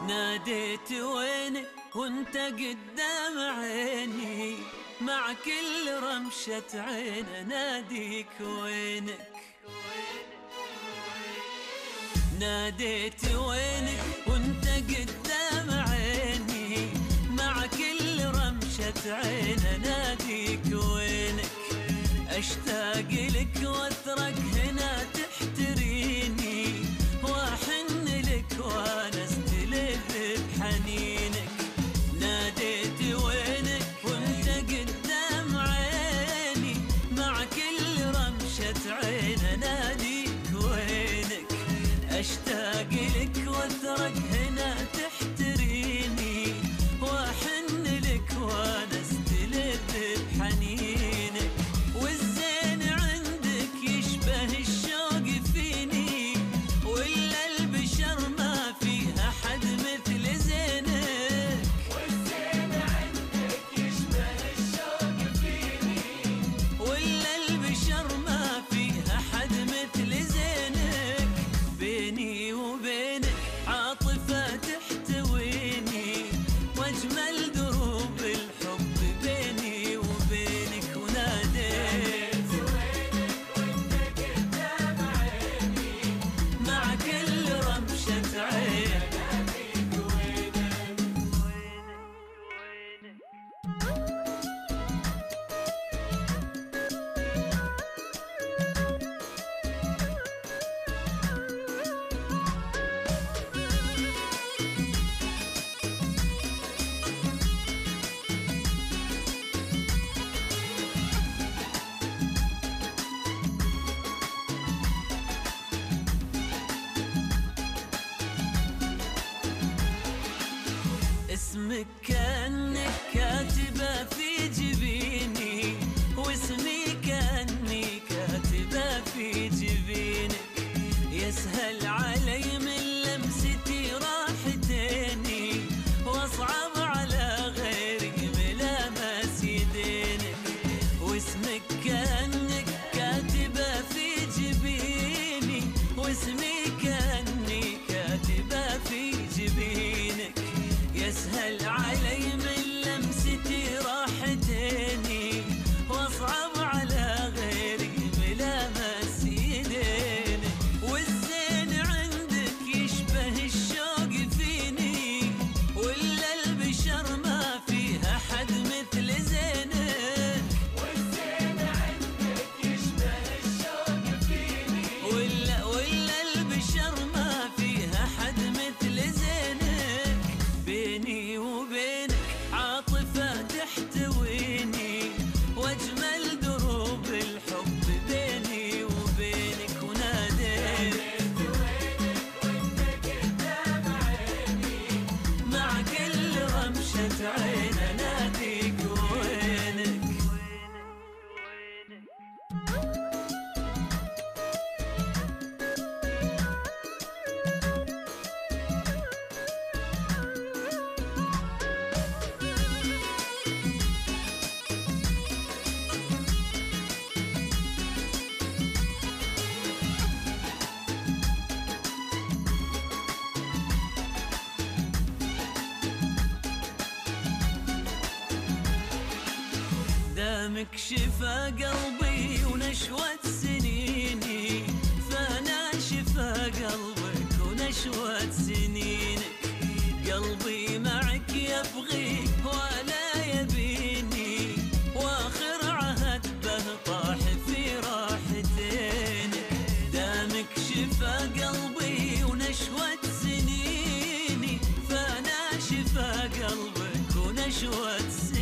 ناديت وينك وانت قدام عيني، مع كل رمشة عين اناديك وينك. ناديت وينك وانت قدام عيني، مع كل رمشة عين اناديك وينك. اشتاق لك واثرك هنا تحتريني، واحن لك وانا استلذ بحنينك. ناديت وينك وانت قدام عيني، مع كل رمشة عين اناديك وينك. اشتاق لك واثرك هنا تحتريني، واحن لك وانا استلذ بحنينك. والزين عندك يشبه الشوق فيني، ولا البشر ما فيها حد مثل زينك. والزين عندك يشبه الشوق فيني، ولا البشر ما فيها حد مثل زينك. بيني وبينك عاطفة تحتويني، واجمل دروب الحب بيني وبينك. وناديت وينك وانت قدام عيني، مع كل رمشة عين اناديك وينك. اسمك كأنك كاتبة في جبيني، واسمي كأني كاتبة في جبينك. يسهل علي من لمستي راحتيني، واصعب على غيري ملامس يدينك. واسمك كأنك كاتبة في جبيني، واسمي كأني كاتبة في جبينك. يسهل علي من لمستي راحتيني، واصعب على غيري ملامس يدينك. والزين عندك يشبه الشوق فيني، ولا البشر ما فيها حد مثل زينك. والزين عندك يشبه الشوق فيني، ولا البشر ما فيها حد مثل زينك. بيني وبينك عاطفة تحتويني، واجمل دروب الحب بيني وبينك. وناديت وينك وانت قدام عيني، مع كل رمشة عين اناديك وينك. دامك شفا قلبي ونشوة سنيني، فانا شفا قلبك ونشوة سنينك. قلبي معك يبغي ولا يبيني، واخر عهد به طاح في راحتينك. دامك شفا قلبي ونشوة سنيني، فانا شفا قلبك ونشوة سنينك.